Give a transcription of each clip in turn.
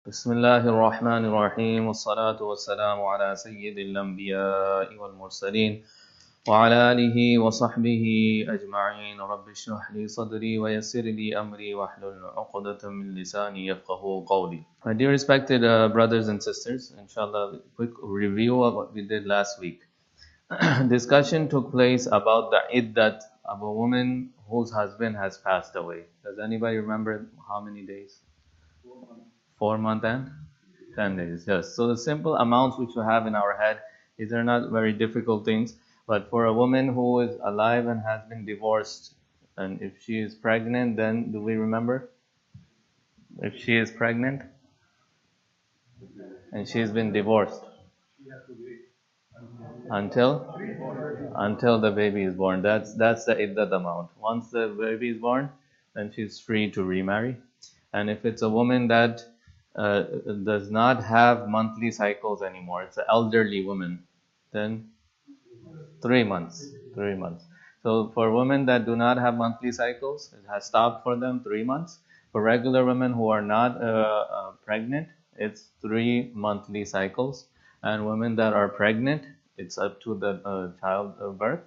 بسم الله الرحمن الرحيم والصلاة والسلام على سيد الأنبياء والمرسلين وعلى آله وصحبه أجمعين رب اشرح لي صدري ويسر لي أمري واحلل عقدة من لساني يفقه قولي. My dear respected brothers and sisters, inshallah, quick review of what we did last week. Discussion took place about the iddat of a woman whose husband has passed away. Does anybody remember how many days? 4 months and 10 days. Yes. So the simple amounts which we have in our head, these are not very difficult things. But for a woman who is alive and has been divorced, and if she is pregnant, then do we remember? If she is pregnant and she has been divorced until the baby is born. That's the iddat amount. Once the baby is born, then she's free to remarry. And if it's a woman that does not have monthly cycles anymore, it's an elderly woman, then 3 months. 3 months. So for women that do not have monthly cycles, it has stopped for them 3 months. For regular women who are not pregnant, it's 3 monthly cycles. And women that are pregnant, it's up to the childbirth.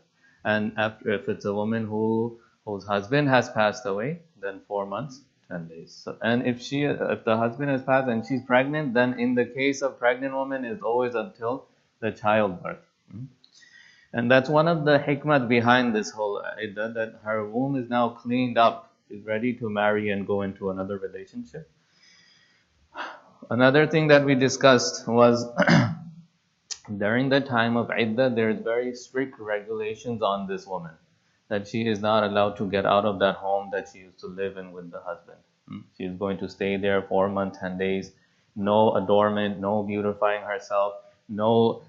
And if it's a woman whose husband has passed away, then 4 months, 10 days. So, and if the husband has passed and she's pregnant, then in the case of pregnant woman, it's always until the childbirth. And that's one of the hikmah behind this whole iddah, that her womb is now cleaned up. She's ready to marry and go into another relationship. Another thing that we discussed was during the time of iddah, there's very strict regulations on this woman, that she is not allowed to get out of that home that she used to live in with the husband. She is going to stay there 4 months, 10 days. No adornment, no beautifying herself, no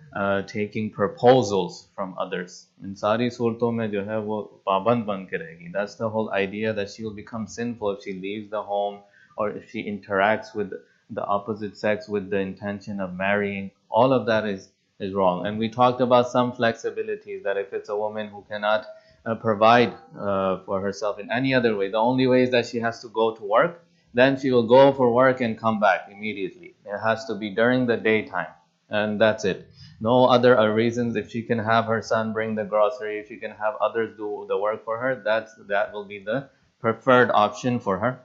taking proposals from others. In sari surton mein jo hai wo paband ban ke rahegi. That's the whole idea, that she will become sinful if she leaves the home or if she interacts with the opposite sex with the intention of marrying. All of that is wrong. And we talked about some flexibilities, that if it's a woman who cannot provide for herself in any other way, the only way is that she has to go to work, then she will go for work and come back immediately. It has to be during the daytime, and that's it. No other reasons. If she can have her son bring the grocery, if she can have others do the work for her, that will be the preferred option for her.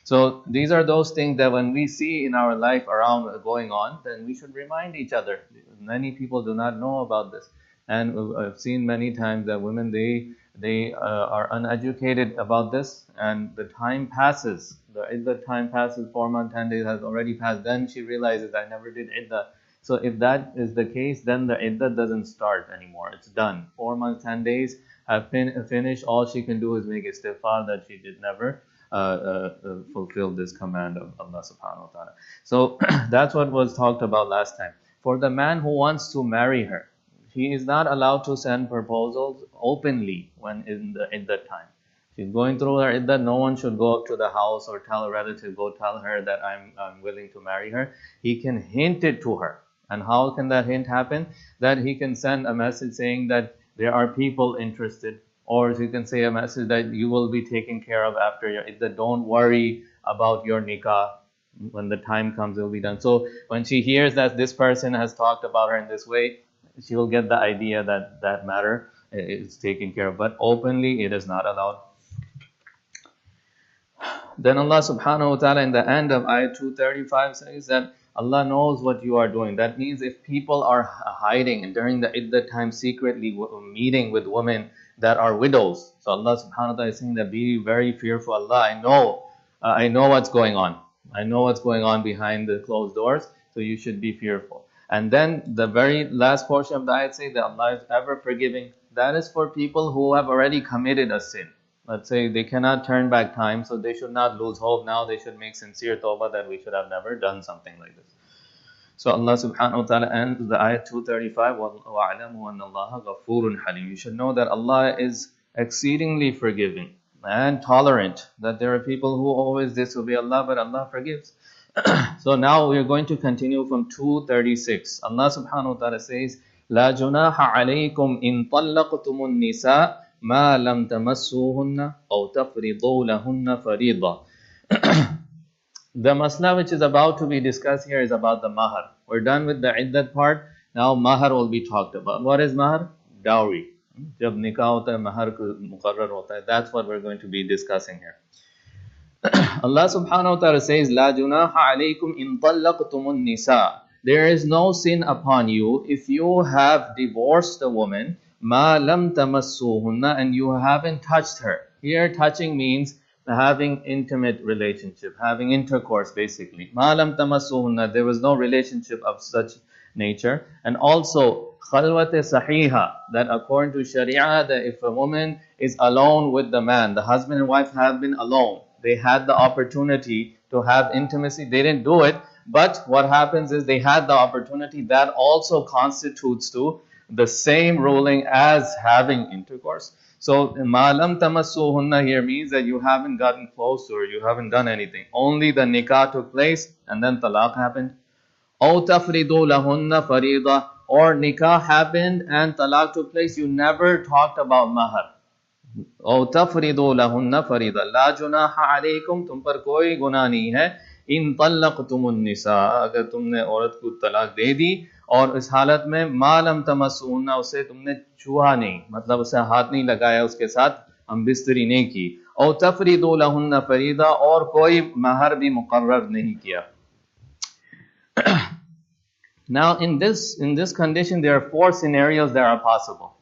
So these are those things that when we see in our life around going on, then we should remind each other. Many people do not know about this. And I've seen many times that women, they are uneducated about this, and the time passes. The time passes, 4 months, 10 days has already passed. Then she realizes, I never did iddah. So if that is the case, then the iddah doesn't start anymore. It's done. 4 months, 10 days have finished. All she can do is make istighfar that she did never fulfill this command of Allah subhanahu wa ta'ala. So that's what was talked about last time. For the man who wants to marry her, he is not allowed to send proposals openly when in that time. She's going through her iddah. No one should go up to the house or tell a relative, go tell her that I'm willing to marry her. He can hint it to her. And how can that hint happen? That he can send a message saying that there are people interested. Or he can say a message that you will be taken care of after your iddah. Don't worry about your nikah. When the time comes, it will be done. So when she hears that this person has talked about her in this way, she will get the idea that that matter is taken care of. But openly, it is not allowed. Then Allah subhanahu wa ta'ala in the end of ayat 235 says that Allah knows what you are doing. That means if people are hiding during the iddah time secretly meeting with women that are widows, so Allah subhanahu wa ta'ala is saying that be very fearful. Allah, I know what's going on. I know what's going on behind the closed doors, so you should be fearful. And then the very last portion of the ayat says that Allah is ever forgiving. That is for people who have already committed a sin. Let's say they cannot turn back time, so they should not lose hope now. They should make sincere tawbah that we should have never done something like this. So Allah subhanahu wa ta'ala ends the ayat 235, وَاعْلَمُوا أَنَّ اللَّهَ غَفُورٌ حَلِيمٌ. You should know that Allah is exceedingly forgiving and tolerant, that there are people who always disobey Allah, but Allah forgives. So now we are going to continue from 236. Allah subhanahu wa ta'ala says, لا جناح عليكم إن طلقتم النساء ما لم تمسوهن أو تفرضوا لهن فريضة. The masla which is about to be discussed here is about the mahar. We're done with the iddat part. Now mahar will be talked about. What is mahar? Dowry. जब निकाह होता है महर मुकर्रर होता है. That's what we're going to be discussing here. Allah subhanahu wa ta'ala says, La junaha alaykum in tallaqtumun nisa. There is no sin upon you if you have divorced a woman, ma lam tamassuhunna, and you haven't touched her. Here touching means having intimate relationship, having intercourse basically. Ma lam tamassuhunna, there was no relationship of such nature. And also khalwate sahiha, that according to Sharia, that if a woman is alone with the man, the husband and wife have been alone, they had the opportunity to have intimacy, they didn't do it, but what happens is they had the opportunity, that also constitutes to the same ruling as having intercourse. So ma'lam tamassuhunna here means that you haven't gotten close or you haven't done anything, only the nikah took place and then talaq happened. أو تفرضوا لهن فريضة, or nikah happened and talaq took place, you never talked about mahar. أو تفرضوا لهن فريضة لا جناح عليكم, तुम पर कोई गुनाह नहीं है, इन तल्लक़तुम النساء, अगर तुमने औरत को तलाक दे दी और इस हालत में मा लम तमस्सूहन्ना, उसे तुमने छुआ नहीं, मतलब उसे हाथ नहीं लगाया, उसके साथ हम बिस्तरी नहीं की. और तफरीदू लहुन्ना फरीदा, और कोई महर भी मुकर्रर नहीं किया. Now in this condition there are four scenarios that are possible.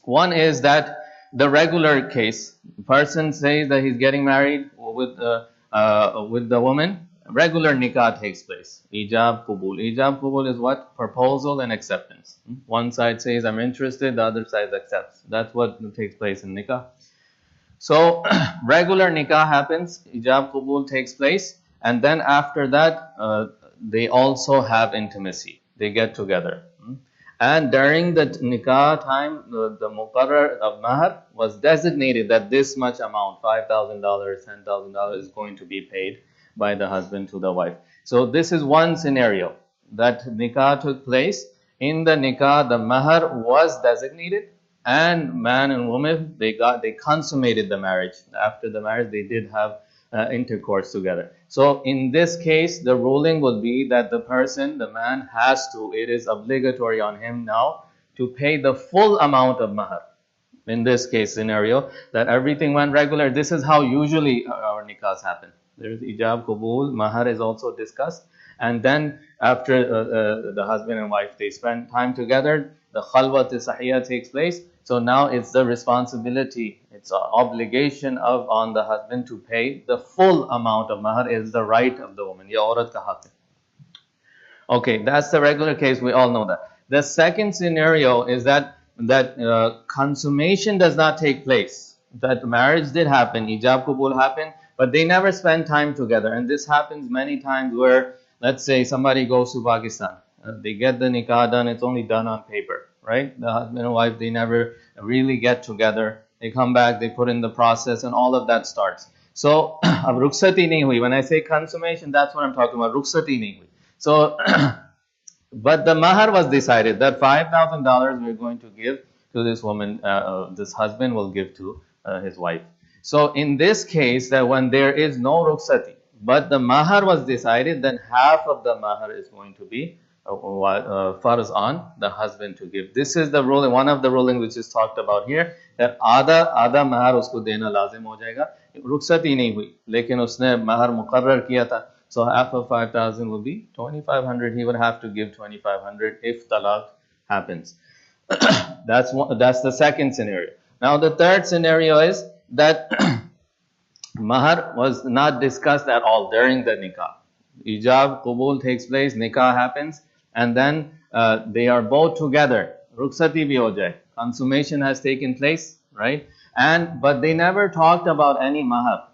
One is that the regular case, the person says that he's getting married with the woman, regular nikah takes place. Ijab qubul. Ijab qubul is what? Proposal and acceptance. One side says I'm interested, the other side accepts. That's what takes place in nikah. So regular nikah happens, ijab qubul takes place, and then after that they also have intimacy. They get together. And during the nikah time, the muqarrar of mahar was designated that this much amount, $5,000, $10,000 is going to be paid by the husband to the wife. So this is one scenario, that nikah took place. In the nikah, the mahar was designated, and man and woman, they consummated the marriage. After the marriage, they did have intercourse together. So in this case, the ruling will be that the person, the man, has to, it is obligatory on him now to pay the full amount of mahar. In this case scenario, that everything went regular. This is how usually our nikahs happen. There is ijab, qabul, mahar is also discussed. And then after the husband and wife, they spend time together, the khalwat sahiyah takes place. So now it's the responsibility, it's an obligation on the husband to pay the full amount of mahar, is the right of the woman. Ye aurat ka haq hai. Okay, that's the regular case, we all know that. The second scenario is that consummation does not take place. That marriage did happen, ijab qabul happened, but they never spend time together. And this happens many times where, let's say somebody goes to Pakistan, they get the nikah done, it's only done on paper. Right? The husband and wife, they never really get together. They come back, they put in the process, and all of that starts. So, ab rukhsati nahi hui. When I say consummation, that's what I'm talking about. Rukhsati nahi hui. So, but the mahar was decided that $5,000 we're going to give to this woman, this husband will give to his wife. So, in this case, that when there is no rukhsati, but the mahar was decided, then half of the mahar is going to be farz on the husband to give. This is the ruling, one of the rulings which is talked about here, that आधा mahar usko dena lazim ho jayega. रुखसती नहीं हुई, लेकिन उसने mahar मुकर्रर किया था. So half of 5,000 will be 2,500. He would have to give 2,500 if talaq happens. That's the second scenario. Now the third scenario is that mahar was not discussed at all during the nikah. Ijab, qubul takes place, nikah happens, and then they are both together. Rukhsati bhi ho jaye. Consummation has taken place, right? But they never talked about any mahar.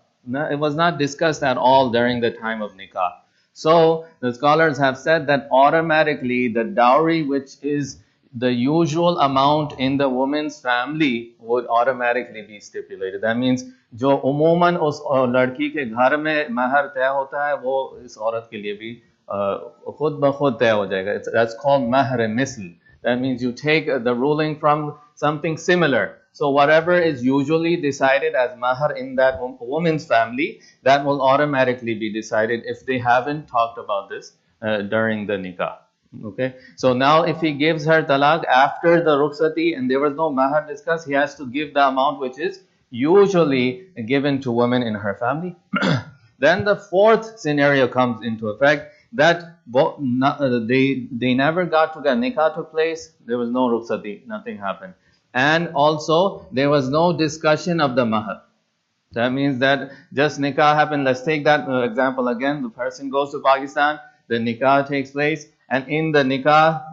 It was not discussed at all during the time of nikah. So the scholars have said that automatically the dowry, which is the usual amount in the woman's family, would automatically be stipulated. That means जो उमूमन उस लड़की के घर में महर तय होता है, वो इस औरत के लिए भी खुद ब खुद तय हो जाएगा. That's called mahr misl. That means you take the ruling from something similar. So whatever is usually decided as mahar in that woman's family, that will automatically be decided if they haven't talked about this during the nikah. Okay, so now if he gives her talaq after the rukhsati and there was no mahar discussed, he has to give the amount which is usually given to women in her family. Then the fourth scenario comes into effect, that they never got to the nikah took place, there was no rukhsati, nothing happened, and also there was no discussion of the mahar. That means that just nikah happened. Let's take that example again. The person goes to Pakistan, the nikah takes place, and in the nikah,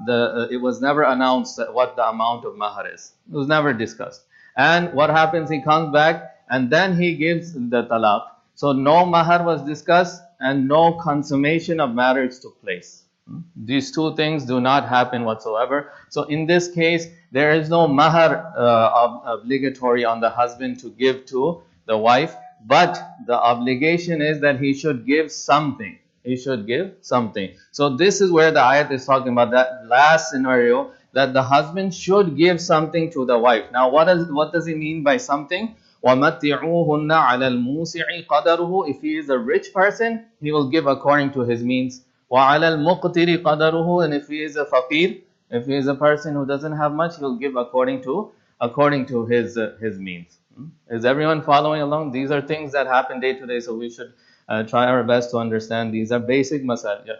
it was never announced what the amount of mahar is. It was never discussed. And what happens? He comes back and then he gives the talaq. So no mahar was discussed and no consummation of marriage took place. These two things do not happen whatsoever. So in this case, there is no mahar obligatory on the husband to give to the wife, but the obligation is that he should give something. He should give something. So this is where the ayat is talking about, that last scenario, that the husband should give something to the wife. Now what does he mean by something? وَمَتِّعُوهُنَّ عَلَى الْمُوسِعِ قَدَرُهُ. If he is a rich person, he will give according to his means. وَعَلَى الْمُقْتِرِ قَدَرُهُ. And if he is a faqir, if he is a person who doesn't have much, he will give according to his means. Is everyone following along? These are things that happen day to day, so we should try our best to understand. These are basic masail. Yeah.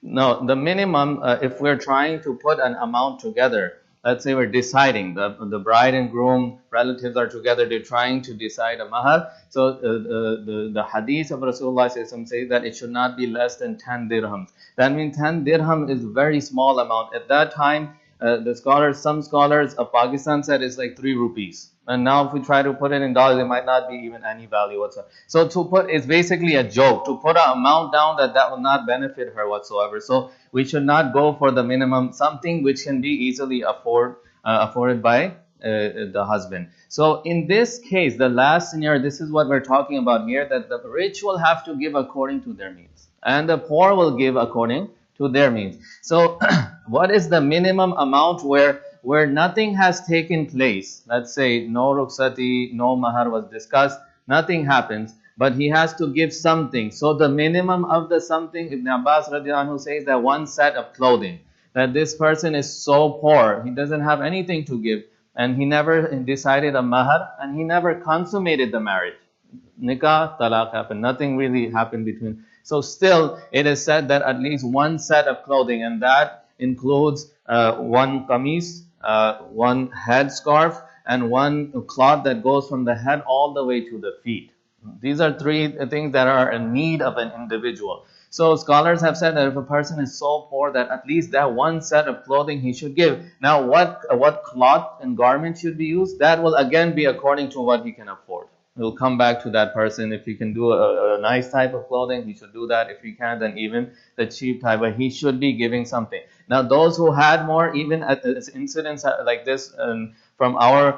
No, the minimum, if we're trying to put an amount together, let's say we're deciding, the bride and groom relatives are together, they're trying to decide a mahar. So the hadith of Rasulullah says that it should not be less than 10 dirhams. That means 10 dirham is a very small amount. At that time, some scholars of Pakistan said it's like 3 rupees. And now if we try to put it in dollars, it might not be even any value whatsoever. So it's basically a joke. To put an amount down that will not benefit her whatsoever. So we should not go for the minimum, something which can be easily afforded by the husband. So in this case, the last scenario, this is what we're talking about here, that the rich will have to give according to their means, and the poor will give according to their means. So what is the minimum amount where nothing has taken place? Let's say no rukhsati, no mahar was discussed, nothing happens, but he has to give something. So the minimum of the something, Ibn Abbas radiallahu anhu says that one set of clothing. That this person is so poor, he doesn't have anything to give, and he never decided a mahar, and he never consummated the marriage. Nikah, talaq happened, nothing really happened between. So still, it is said that at least one set of clothing, and that includes one qamis, one headscarf, and one cloth that goes from the head all the way to the feet. These are 3 things that are in need of an individual. So scholars have said that if a person is so poor, that at least that one set of clothing he should give. Now what cloth and garment should be used? That will again be according to what he can afford. We'll come back to that person. If he can do a nice type of clothing, he should do that. If he can't, then even the cheap type, but he should be giving something. Now those who had more, even at incidents like this from our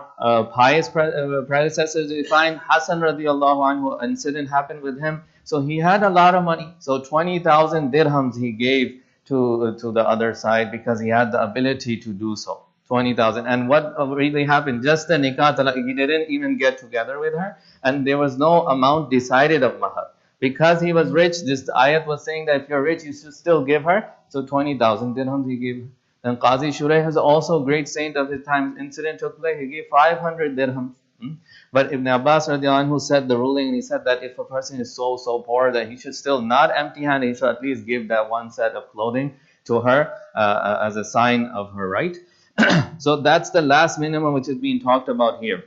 pious predecessors, we find Hassan radiallahu anhu, incident happened with him. So he had a lot of money. So 20,000 dirhams he gave to the other side because he had the ability to do so. 20,000. And what really happened? Just the nikah talaq, he didn't even get together with her, and there was no amount decided of mahar. Because he was rich, this ayat was saying that if you're rich, you should still give her. So 20,000 dirhams he gave. Then Qazi Shuraih is also a great saint of his time. Incident took place, he gave 500 dirhams. But Ibn Abbas radiallahu anhu said the ruling, and he said that if a person is so poor that he should still not empty-handed, he should at least give that one set of clothing to her as a sign of her right. So that's the last minimum which is being talked about here.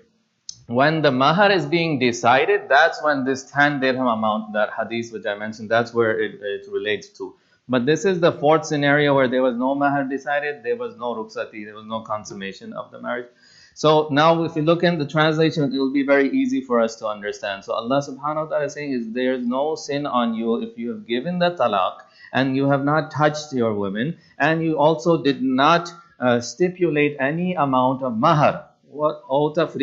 When the mahar is being decided, that's when this 10 dirham amount, that hadith which I mentioned, that's where it relates to. But this is the fourth scenario where there was no mahar decided, there was no rukhsati, there was no consummation of the marriage. So now if you look in the translation, it will be very easy for us to understand. So Allah subhanahu wa ta'ala is saying, there is no sin on you if you have given the talaq and you have not touched your women, and you also did not stipulate any amount of mahar. وَمَتِّعُوهُنَّ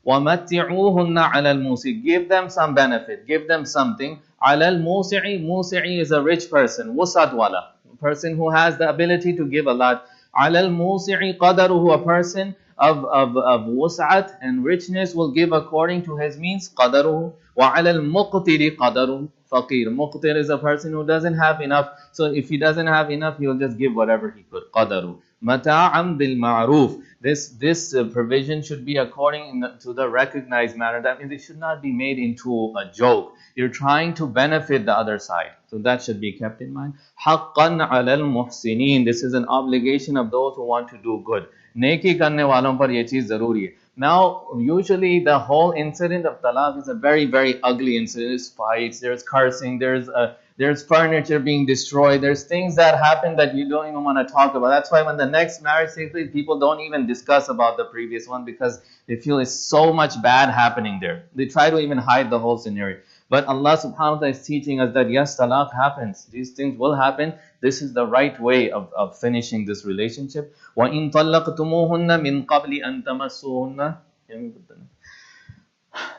عَلَى الْمُوسِعِ. Give them some benefit, give them something. عَلَى الْمُوسِعِ. Musi'i is a rich person, wusat wala, a person who has the ability to give a lot. عَلَى الْمُوسِعِ قَدَرُهُ, a person of wus'at and richness will give according to his means, قَدَرُهُ. وَعَلَى الْمُقْتِرِ قَدَرُهُ فَقِيرٌ. Muqtir is a person who doesn't have enough. So if he doesn't have enough, he will just give whatever he could. قَدَرُهُ مَتَاعًا بِالْمَعْرُوفِ. This provision should be according to the recognized manner. That means it should not be made into a joke. You're trying to benefit the other side. So that should be kept in mind. حَقًّا عَلَى الْمُحْسِنِينَ. This is an obligation of those who want to do good. Neki karne walon par ye cheez zaruri hai. Now, usually the whole incident of talaq is a very, very ugly incident. There's fights, there's cursing, there's furniture being destroyed, there's things that happen that you don't even want to talk about. That's why when the next marriage takes place, people don't even discuss about the previous one because they feel it's so much bad happening there. They try to even hide the whole scenario. But Allah subhanahu wa ta'ala is teaching us that yes, talaq happens. These things will happen. This is the right way of finishing this relationship. وَإِن طَلَّقْتُمُوهُنَّ مِن قَبْلِ أَن تَمَسُّوهُنَّ.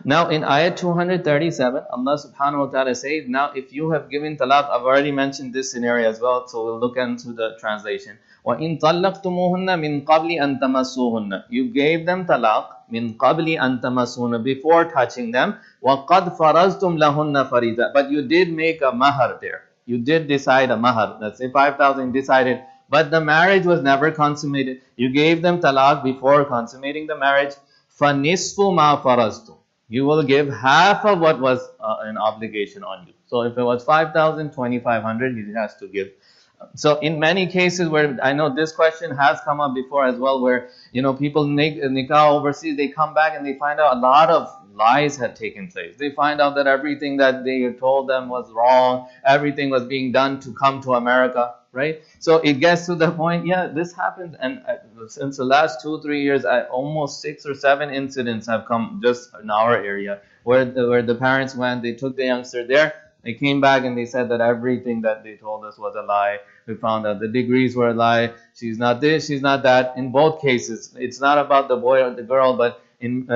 Now in ayat 237, Allah subhanahu wa ta'ala says, now if you have given talaq, I've already mentioned this scenario as well, so we'll look into the translation. وَإِن طَلَّقْتُمُوهُنَّ مِن قَبْلِ أَن تَمَسُّوهُنَّ. You gave them talaq min qabli an tamassuhunna, before touching them. وَقَدْ فَرَزْتُمْ لَهُنَّ فَرِيضَةً. But you did make a mahar there. You did decide a mahar. Let's say 5,000 decided. But the marriage was never consummated. You gave them talaq before consummating the marriage. فَنِصْفُ مَا فَرَزْتُمْ. You will give half of what was an obligation on you. So if it was 5,000, 2,500, he has to give. So in many cases where I know this question has come up before as well, where people make nikah overseas, they come back and they find out a lot of lies had taken place. They find out that everything that they told them was wrong, everything was being done to come to America, right? So it gets to the point, yeah, this happens, and since the last 2-3 years, almost 6 or 7 incidents have come just in our area where the parents went, they took the youngster there. They came back and they said that everything that they told us was a lie. We found out the degrees were a lie. She's not this, she's not that. In both cases, it's not about the boy or the girl, but in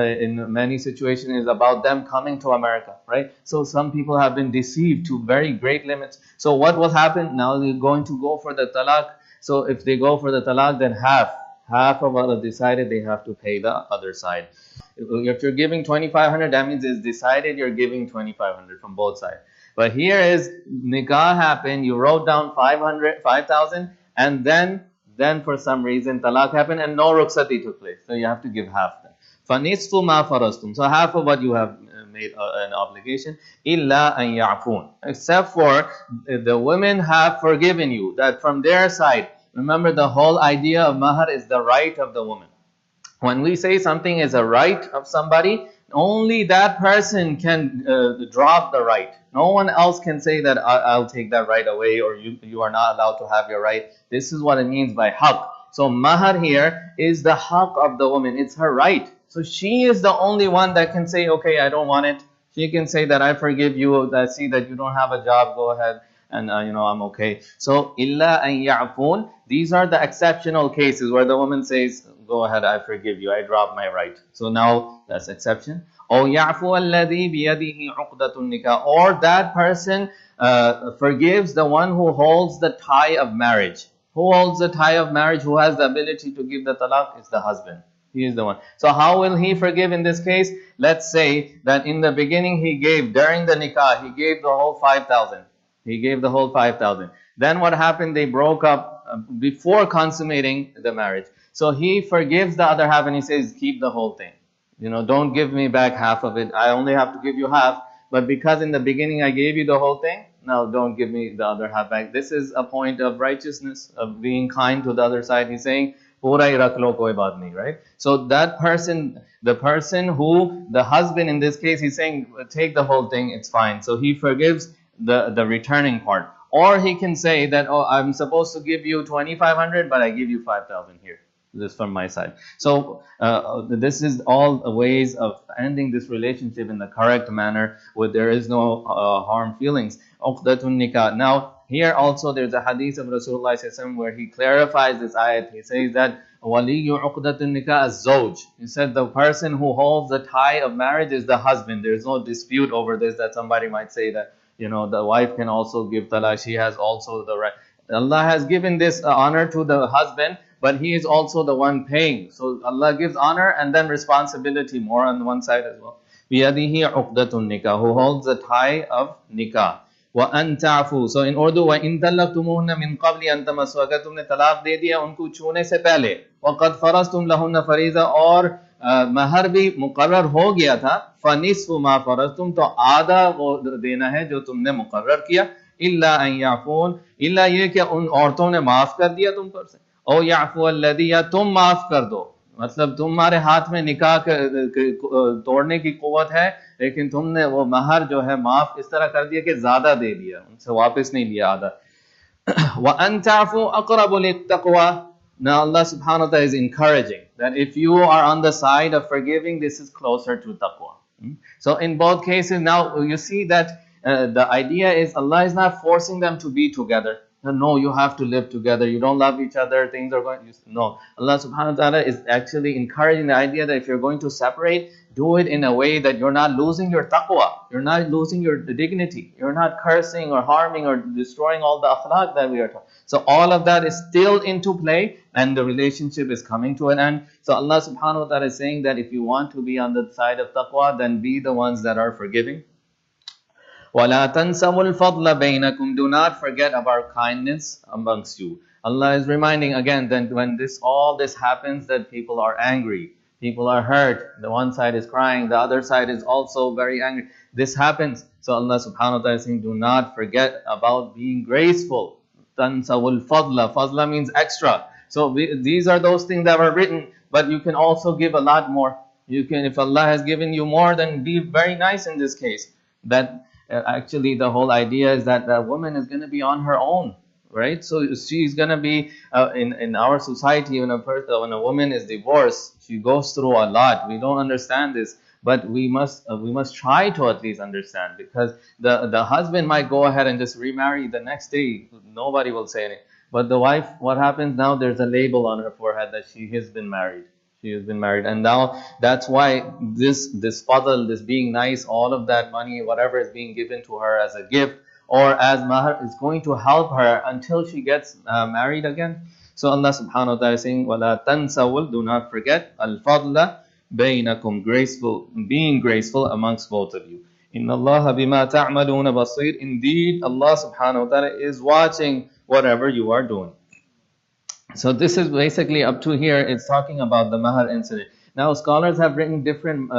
many situations, it's about them coming to America, right? So some people have been deceived to very great limits. So what will happen? Now they're going to go for the talaq. So if they go for the talaq, then half of what is decided, they have to pay the other side. If you're giving 2,500, that means it's decided you're giving 2,500 from both sides. But here is nikah happened, you wrote down 5,000, and then for some reason talaq happened and no rukhsati took place. So you have to give half then. فَنِصْفُ مَا فَرَزْتُمْ. So half of what you have made an obligation. إِلَّا أَن يَعْفُونَ. Except for the women have forgiven you, that from their side. Remember, the whole idea of mahar is the right of the woman. When we say something is a right of somebody, only that person can drop the right. No one else can say that I'll take that right away, or you are not allowed to have your right. This is what it means by haqq. So mahar here is the haqq of the woman. It's her right. So she is the only one that can say, okay, I don't want it. She can say that I forgive you. I see that you don't have a job. Go ahead. And I'm okay. So illa an ya'fun. These are the exceptional cases where the woman says, go ahead, I forgive you, I drop my right. So now that's exception. Or ya'fu alladhi biyadihi 'uqdatun nikah. Or that person forgives the one who holds the tie of marriage. Who holds the tie of marriage? Who has the ability to give the talaq? Is the husband. He is the one. So how will he forgive in this case? Let's say that in the beginning he gave, during the nikah, he gave the whole 5,000. He gave the whole 5,000. Then what happened? They broke up before consummating the marriage. So he forgives the other half and he says, keep the whole thing. Don't give me back half of it. I only have to give you half. But because in the beginning I gave you the whole thing, now don't give me the other half back. This is a point of righteousness, of being kind to the other side. He's saying, Pura hi rakh lo, koi baat nahi, right? So that person, the person who, the husband in this case, he's saying, take the whole thing, it's fine. So he forgives the returning part. Or he can say that, oh, I'm supposed to give you 2,500, but I give you 5,000 here. This from my side. So this is all ways of ending this relationship in the correct manner, where there is no harm feelings. Uqdatun nikah. Now here also there's a hadith of Rasulullah where he clarifies this ayat. He says that waliyu uqdatun nikah az-zawj. He said the person who holds the tie of marriage is the husband. There's no dispute over this, that somebody might say that the wife can also give talaq. She has also the right. Allah has given this honor to the husband, but he is also the one paying. So Allah gives honor and then responsibility more on one side as well. بِيَدِهِ عُقْدَةُ النِّكَاحِ, who holds the tie of nikah. وَأَن تَعْفُوا, so in Urdu, وَإِن طَلَّقْتُمُوهُنَّ مِن قَبْلِ أَن تَمَسُّوهُ, अगर तुमने तलाक दे दिया उनको छूने से पहले, وَقَدْ فَرَضْتُمْ لَهُنَّ फरीज़ा, और महर भी मुकर्रर हो गया था, فَنِصْفُ مَا فَرَضْتُمْ, तो आधा वो देना है जो तुमने मुकर्रर किया, इल्ला अन याफून, इल्ला ये कि उन औरतों ने माफ कर दिया तुम पर से, ओ याफू अल्लदी, या तुम माफ कर दो, मतलब तुम्हारे हाथ में निकाह तोड़ने की कुव्वत है, लेकिन तुमने वो महर जो है माफ इस तरह कर दिया कि ज्यादा दे दिया, उनसे वापस नहीं लिया आधा. وَأَن تَعْفُوا أَقْرَبُ لِلتَّقْوَى. Now Allah subhanahu wa ta'ala is encouraging that if you are on the side of forgiving, this is closer to taqwa. So in both cases, now you see that the idea is Allah is not forcing them to be together. No, you have to live together. You don't love each other. Things are going. No, Allah subhanahu wa ta'ala is actually encouraging the idea that if you're going to separate, do it in a way that you're not losing your taqwa. You're not losing your dignity. You're not cursing or harming or destroying all the akhlaq that we are talking. So all of that is still into play and the relationship is coming to an end. So Allah subhanahu wa ta'ala is saying that if you want to be on the side of taqwa, then be the ones that are forgiving. وَلَا تَنْسَوُا الْفَضْلَ بَيْنَكُمْ, do not forget about kindness amongst you. Allah is reminding again that when all this happens, that people are angry, people are hurt, the one side is crying, the other side is also very angry. This happens. So Allah subhanahu wa ta'ala is saying, do not forget about being graceful. تَنْسَوُا الْفَضْلَ, fadla means extra. So these are those things that were written, but you can also give a lot more. You can, if Allah has given you more, then be very nice in this case. That actually the whole idea is that the woman is going to be on her own, right? So she's going to be in our society, when a woman is divorced, she goes through a lot. We don't understand this, but we must try to at least understand, because the husband might go ahead and just remarry the next day, nobody will say anything, but the wife, what happens now? There's a label on her forehead that she has been married. She has been married, and now that's why this fadl, this being nice, all of that money, whatever is being given to her as a gift or as mahar, is going to help her until she gets married again. So Allah subhanahu wa ta'ala is saying, وَلَا تَنْسَوْا, do not forget, al-fadla بَيْنَكُمْ, being graceful amongst both of you. إِنَّ اللَّهَ بِمَا تَعْمَلُونَ بَصِيرٌ, indeed Allah subhanahu wa ta'ala is watching whatever you are doing. So this is basically up to here, it's talking about the mahar incident. Now scholars have written different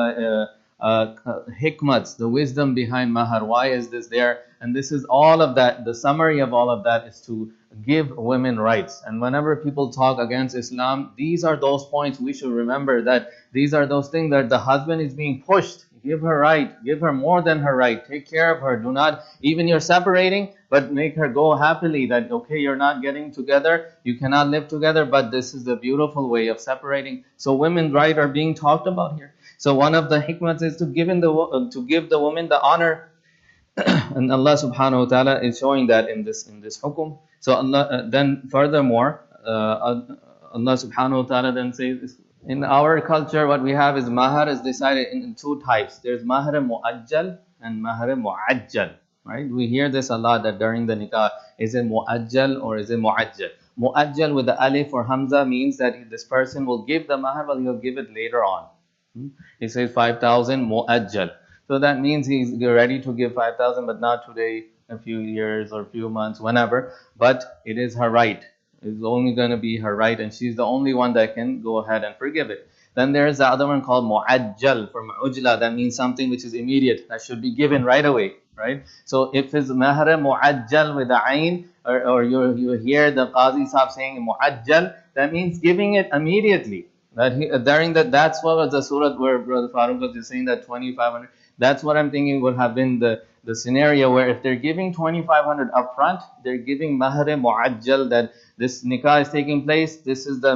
hikmats, the wisdom behind mahar. Why is this there? And this is all of that, the summary of all of that is to give women rights. And whenever people talk against Islam, these are those points we should remember, that these are those things that the husband is being pushed. Give her right, give her more than her right, take care of her. Do not, even you're separating, but make her go happily, that okay, you're not getting together, you cannot live together, but this is the beautiful way of separating. So women's rights are being talked about here. So one of the hikmats is to give the woman the honor. And Allah subhanahu wa ta'ala is showing that in this hukum. So Allah then furthermore, Allah subhanahu wa ta'ala then says, in our culture what we have is mahar is decided in two types. There's mahar mu'ajjal and mahar mu'ajjal. Right? We hear this a lot, that during the nikah, is it mu'ajjal or is it mu'ajjal? Mu'ajjal with the alif or hamza means that this person will give the mahar, but he'll give it later on. He says 5,000 mu'ajjal. So that means he's ready to give 5,000, but not today, a few years or a few months, whenever. But it is her right. It's only going to be her right, and she's the only one that can go ahead and forgive it. Then there's the other one called mu'ajjal, from ujla. That means something which is immediate, that should be given right away, right? So if it's mahar mu'ajjal with the ayn, or you hear the qazi sahab saying mu'ajjal, that means giving it immediately. That's what was the surah where Brother Farooq was just saying that 2,500. That's what I'm thinking would have been the scenario where if they're giving 2,500 upfront, they're giving mahar mu'ajjal, that this nikah is taking place, this is the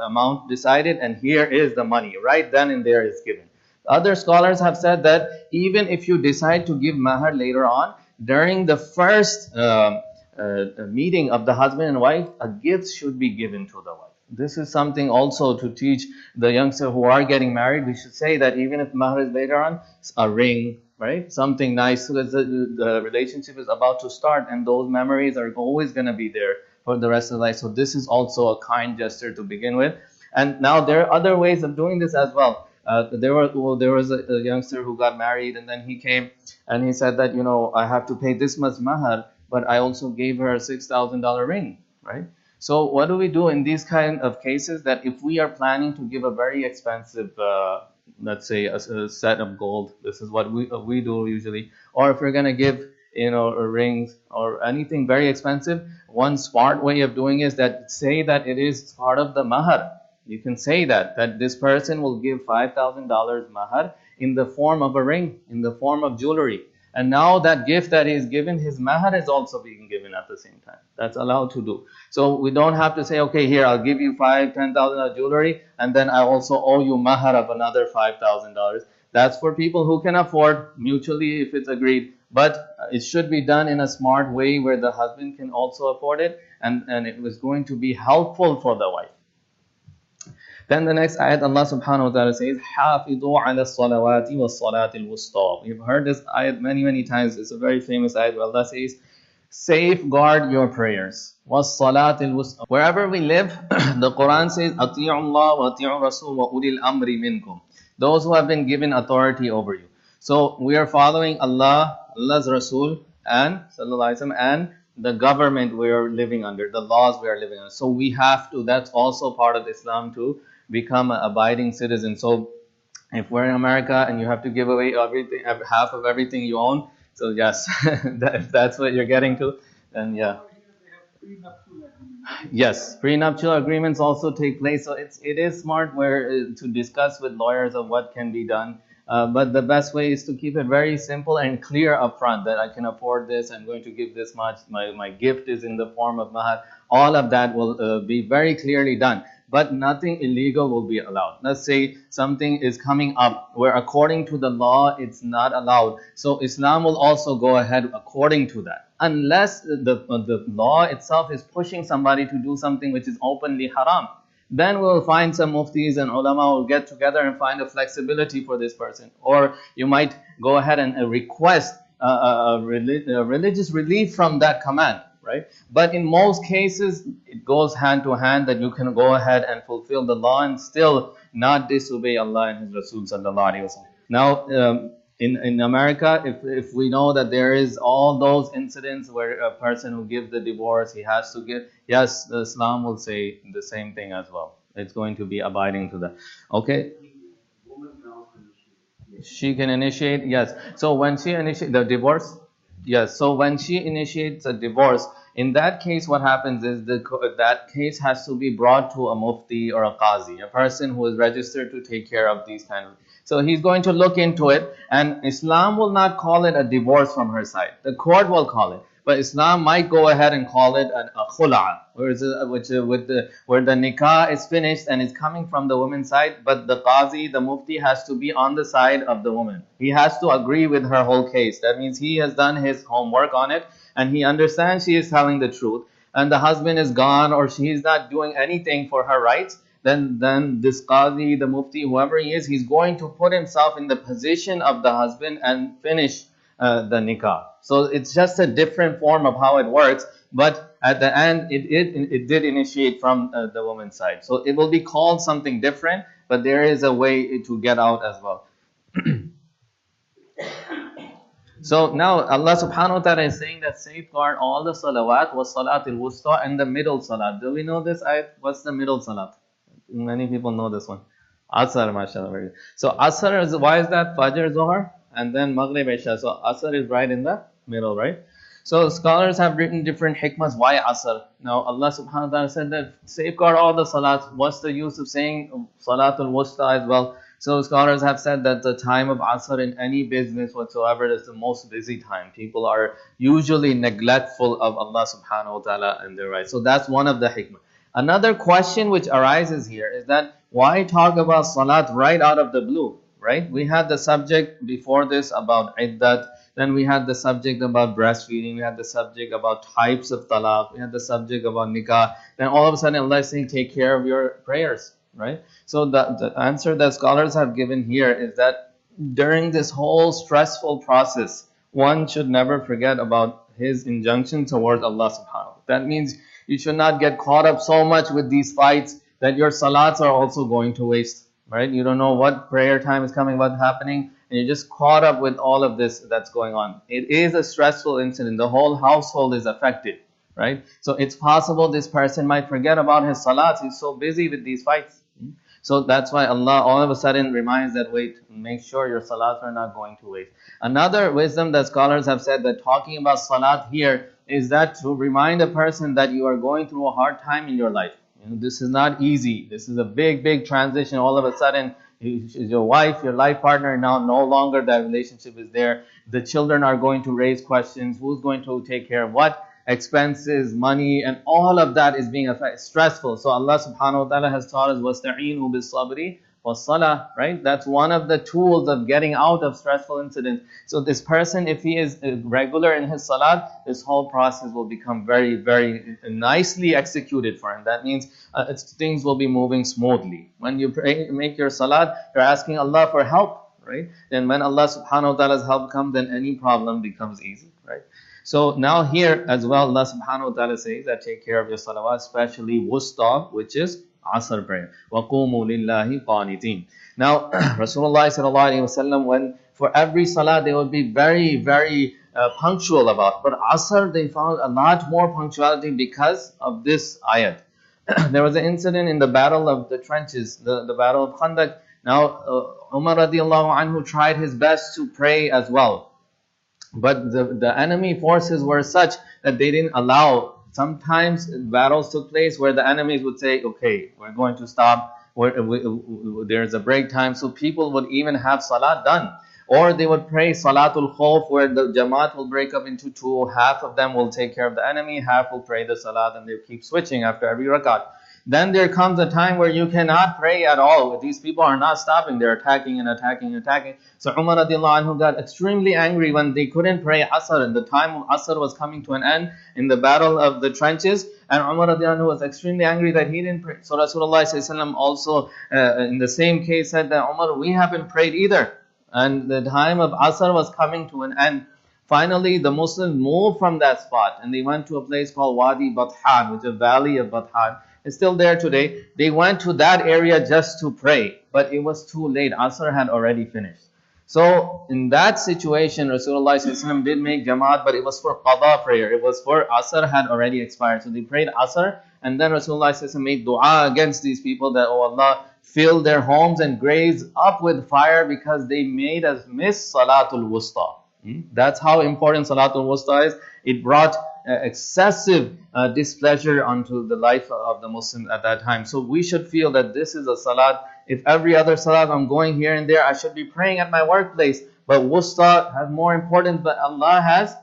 amount decided, and here is the money. Right then and there is given. Other scholars have said that even if you decide to give mahar later on, during the first meeting of the husband and wife, a gift should be given to the wife. This is something also to teach the youngsters who are getting married. We should say that even if mahar is later on, a ring, right? Something nice, because the relationship is about to start, and those memories are always going to be there for the rest of life. So this is also a kind gesture to begin with. And now there are other ways of doing this as well. There was a youngster who got married, and then he came and he said that, I have to pay this much mahar, but I also gave her a $6,000 ring, right? So what do we do in these kind of cases? That if we are planning to give a very expensive, let's say a set of gold, this is what we do usually, or if we're gonna give rings or anything very expensive, one smart way of doing is that say that it is part of the mahar. You can say that this person will give $5,000 mahar in the form of a ring, in the form of jewelry. And now that gift that is given, his mahar is also being given at the same time. That's allowed to do. So we don't have to say, okay, here, I'll give you $10,000 of jewelry, and then I also owe you mahar of another $5,000. That's for people who can afford mutually if it's agreed. But it should be done in a smart way where the husband can also afford it, and it was going to be helpful for the wife. Then the next ayat, Allah subhanahu wa ta'ala says, حَافِظُوا عَلَى الصَّلَوَاتِ وَالصَّلَاةِ الْوُسْطَى. We've heard this ayat many, many times. It's a very famous ayat where Allah says, safeguard your prayers. وَالصَّلَاةِ الْوُسْطَى. Wherever we live, the Quran says, أَطِيعُوا اللَّهَ وَأَطِيعُوا الرَّسُولَ وَأُولِي الْأَمْرِ مِنْكُمْ. Those who have been given authority over you. So we are following Allah, Allah's Rasul, and Sallallahu Alaihi Wasallam, and the government we are living under, the laws we are living under. So we have to, that's also part of Islam to become an abiding citizen. So if we're in America and you have to give away everything, half of everything you own, so yes, if that's what you're getting to, then yeah. Yes, prenuptial agreements also take place. So it is smart to discuss with lawyers of what can be done. But the best way is to keep it very simple and clear up front, that I can afford this, I'm going to give this much, my gift is in the form of mahar. All of that will be very clearly done. But nothing illegal will be allowed. Let's say something is coming up where according to the law it's not allowed. So Islam will also go ahead according to that. Unless the law itself is pushing somebody to do something which is openly haram. Then we'll find some muftis and ulama will get together and find a flexibility for this person. Or you might go ahead and request a religious relief from that command, right? But in most cases, it goes hand to hand that you can go ahead and fulfill the law and still not disobey Allah and His Rasul sallallahu alaihi wasallam. Now, in America, if we know that there is all those incidents where a person who gives the divorce, he has to give, yes, Islam will say the same thing as well. It's going to be abiding to that. Okay? She can initiate, yes. So when she initiates the divorce, yes. So when she initiates a divorce, in that case, what happens is that case has to be brought to a mufti or a qazi, a person who is registered to take care of these kind of. So he's going to look into it, and Islam will not call it a divorce from her side. The court will call it, but Islam might go ahead and call it a khula, where the nikah is finished and it's coming from the woman's side, but the qazi, the mufti, has to be on the side of the woman. He has to agree with her whole case. That means he has done his homework on it, and he understands she is telling the truth, and the husband is gone or she is not doing anything for her rights. Then this qazi, the mufti, whoever he is, he's going to put himself in the position of the husband and finish the nikah. So it's just a different form of how it works, but at the end it did initiate from the woman's side. So it will be called something different, but there is a way to get out as well. So now Allah subhanahu wa ta'ala is saying that safeguard all the salawat was salatul wusta and the middle salat. Do we know this ayat? What's the middle salat? Many people know this one. Asr, mashallah. So Asr is, why is that? Fajr, Zohar, and then Maghrib, Isha. So Asr is right in the middle, right? So scholars have written different hikmas. Why Asr? Now Allah subhanahu wa ta'ala said that safeguard all the salats. What's the use of saying salatul wusta as well? So scholars have said that the time of Asr in any business whatsoever is the most busy time. People are usually neglectful of Allah subhanahu wa ta'ala and their rights. So that's one of the hikmah. Another question which arises here is that why talk about salat right out of the blue, right? We had the subject before this about iddat, then we had the subject about breastfeeding, we had the subject about types of talaq, we had the subject about nikah, then all of a sudden Allah is saying take care of your prayers, right? So the answer that scholars have given here is that during this whole stressful process, one should never forget about his injunction towards Allah subhanahu wa ta'ala. That means You should not get caught up so much with these fights that your salats are also going to waste, right? You don't know what prayer time is coming, what's happening, and you're just caught up with all of this that's going on. It is a stressful incident. The whole household is affected, right? So it's possible this person might forget about his salats. He's so busy with these fights. So that's why Allah all of a sudden reminds that, wait, make sure your salats are not going to waste. Another wisdom that scholars have said, that talking about salat here is that to remind a person that you are going through a hard time in your life. This is not easy. This is a big transition. All of a sudden, your wife, your life partner, now no longer that relationship is there. The children are going to raise questions. Who's going to take care of what? Expenses, money, and all of that is being stressful. So Allah subhanahu wa ta'ala has taught us, وَاسْتَعِينُوا بِالصَّبْرِ وَالصَّلَاةِ, right? That's one of the tools of getting out of stressful incidents. So this person, if he is regular in his salat, this whole process will become very nicely executed for him. That means things will be moving smoothly. When you pray, make your salat, you're asking Allah for help, right? And when Allah subhanahu wa ta'ala's help comes, then any problem becomes easy, right? So now here as well, Allah subhanahu wa ta'ala says that take care of your salawat, especially wusta, which is Asr prayer. وَقُومُوا لِلَّهِ قَانِتِينَ. Now, Rasulullah sallallahu alayhi wa sallam, when for every salah they would be very punctual about. But Asr, they found a lot more punctuality because of this ayat. There was an incident in the battle of the trenches, the battle of Khandaq. Now, Umar radiallahu anhu tried his best to pray as well. But the enemy forces were such that they didn't allow. Sometimes battles took place where the enemies would say, okay, we're going to stop, there's a break time. So people would even have salat done. Or they would pray salatul khawf, where the jamaat will break up into two. Half of them will take care of the enemy, half will pray the salat, and they keep switching after every rakat. Then there comes a time where you cannot pray at all. These people are not stopping. They're attacking and attacking. So Umar radiallahu anhu got extremely angry when they couldn't pray Asr. And the time of Asr was coming to an end in the battle of the trenches. And Umar radiallahu anhu was extremely angry that he didn't pray. So Rasulullah sallallahu also in the same case said that, Umar, we haven't prayed either. And the time of Asr was coming to an end. Finally, the Muslims moved from that spot and they went to a place called Wadi Bathan, which is a valley of Bathan. It's still there today. They went to that area just to pray, but it was too late. Asr had already finished. So in that situation, Rasulullah ﷺ did make Jamaat, but it was for Qadha prayer. It was for Asr had already expired. So they prayed Asr, and then Rasulullah ﷺ made dua against these people that, oh Allah, fill their homes and graves up with fire because they made us miss Salatul Wusta. That's how important Salatul Wusta is. It brought excessive displeasure onto the life of the Muslims at that time. So we should feel that this is a salat. If every other salat I'm going here and there, I should be praying at my workplace. But wusta has more importance, but Allah has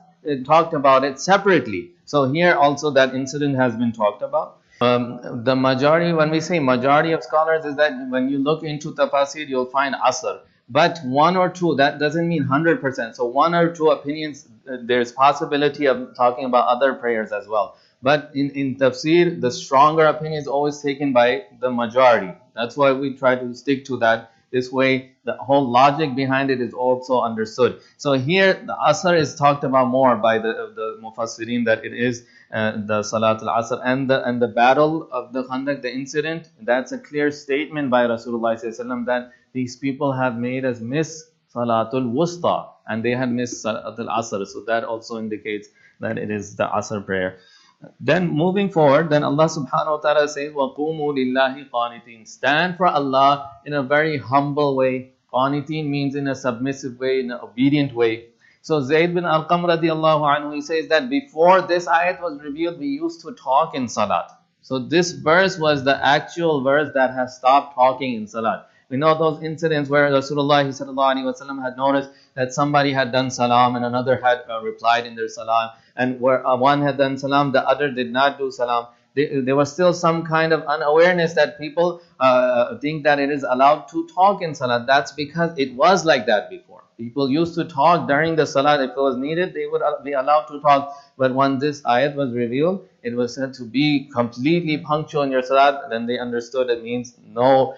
talked about it separately. So here also that incident has been talked about. The majority, when we say majority of scholars, is that when you look into Tafseer, you'll find Asr. But one or two, that doesn't mean 100%. So one or two opinions, there's possibility of talking about other prayers as well. But in Tafsir, the stronger opinion is always taken by the majority. That's why we try to stick to that. This way, the whole logic behind it is also understood. So here, the Asr is talked about more by the Mufassirin, that it is the Salatul Asr. And the battle of the Khandaq, the incident, that's a clear statement by Rasulullah ﷺ that these people have made us miss Salatul Wusta, and they had missed Salatul Asr. So that also indicates that it is the Asr prayer. Then moving forward, then Allah subhanahu wa ta'ala says, وَقُومُوا لِلَّهِ قَانِتِينَ. Stand for Allah in a very humble way. Qanitin means in a submissive way, in an obedient way. So Zayd bin Arqam radiallahu anhu, he says that before this ayat was revealed, we used to talk in salat. So this verse was the actual verse that has stopped talking in salat. We know those incidents where Rasulullah sallallahu alaihi wasallam had noticed that somebody had done salam and another had replied in their salam, and where one had done salam, the other did not do salam. There was still some kind of unawareness that people think that it is allowed to talk in salat. That's because it was like that before. People used to talk during the salat. If it was needed, they would be allowed to talk. But when this ayat was revealed, it was said to be completely punctual in your salat. Then they understood it means no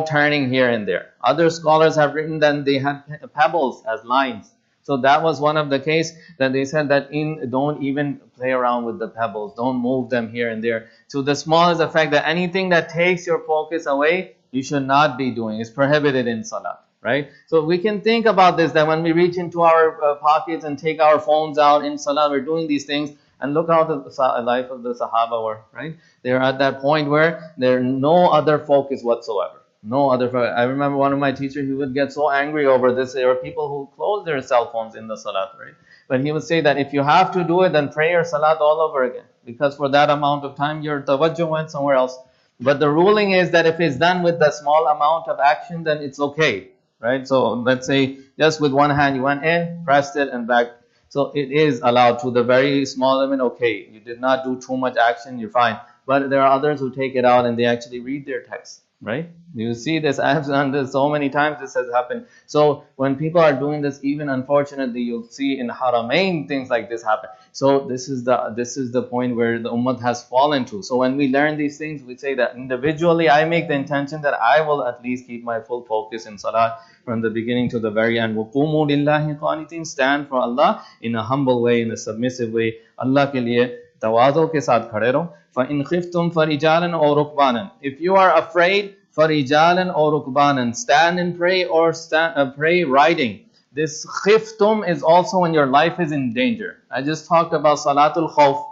turning here and there. Other scholars have written that they had pebbles as lines. So that was one of the case that they said that don't even play around with the pebbles, don't move them here and there. To the smallest effect, that anything that takes your focus away, you should not be doing. It's prohibited in salah, right? So we can think about this, that when we reach into our pockets and take our phones out in salah, we're doing these things. And look how the life of the Sahaba were, right? They're at that point where there's no other focus whatsoever. No other focus. I remember one of my teachers, he would get so angry over this. There were people who close their cell phones in the salat, right? But he would say that if you have to do it, then pray your salat all over again. Because for that amount of time, your tawajjuh went somewhere else. But the ruling is that if it's done with the small amount of action, then it's okay, right? So let's say just with one hand you went in, pressed it, and back. So it is allowed to the very small limit. Okay, you did not do too much action, you're fine. But there are others who take it out and they actually read their text, right? You see this, I have done this so many times, this has happened. So when people are doing this, even unfortunately, you'll see in Haramain things like this happen. So this is the point where the ummah has fallen to. So when we learn these things, we say that individually, I make the intention that I will at least keep my full focus in salah from the beginning to the very end. وَقُومُوا لِلَّهِ قَانِتِينَ, stand for Allah in a humble way, in a submissive way. Allah ke liye tawazu ke saath khade raho. فَإِنْ خِفْتُمْ فَرِجَالًا أَوْ رُكْبَانًا, if you are afraid, فَرِجَالًا أَوْ رُكْبَانًا, stand and pray, or pray riding. This khiftum is also when your life is in danger. I just talked about salatul khawf,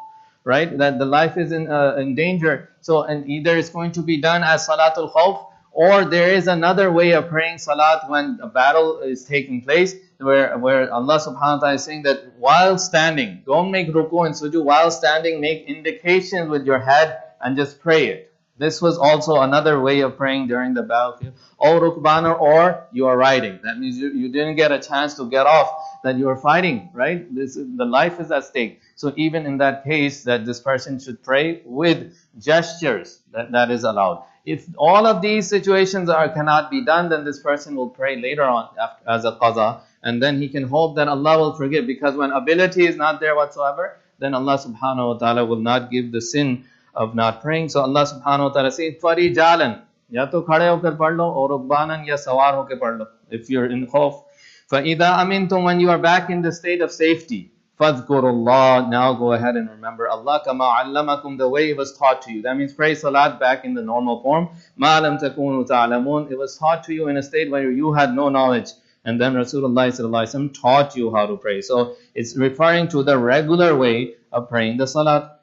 right? That the life is in danger. So, and either it's going to be done as salatul khawf, or there is another way of praying salat when a battle is taking place, where Allah subhanahu wa ta'ala is saying that while standing, don't make ruku and sujood, while standing, make indications with your head and just pray it. This was also another way of praying during the battlefield. Or rukbana, or you are riding. That means you didn't get a chance to get off, that you are fighting, right? The life is at stake. So even in that case, that this person should pray with gestures, that is allowed. If all of these situations cannot be done, then this person will pray later on as a qaza, and then he can hope that Allah will forgive. Because when ability is not there whatsoever, then Allah subhanahu wa ta'ala will not give the sin of not praying. So Allah subhanahu wa ta'ala says, فَرِجَالًا, ya to khade hokar padh lo, aur rukbanan, ya sawar hoke padh lo, if you're in khawf. فَإِذَا أَمِنْتُمْ, when you are back in the state of safety, فَاذْكُرُوا اللَّهِ, now go ahead and remember Allah, كَمَا عَلَّمَكُمْ, the way it was taught to you. That means pray salat back in the normal form. مَا لَمْ تَكُونُوا تَعْلَمُونَ, it was taught to you in a state where you had no knowledge. And then Rasulullah sallallahu alaihi wasallam taught you how to pray. So it's referring to the regular way of praying the salat.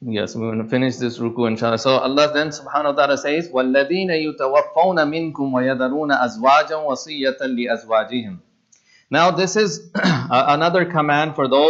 Yes, we're going to finish this ruku inshallah. So Allah then subhanahu wa ta'ala says, وَالَّذِينَ يُتَوَفَّوْنَ مِنْكُمْ وَيَذَرُونَ أَزْوَاجًا وَصِيَّةً لِأَزْوَاجِهِمْ. Now this is another command for those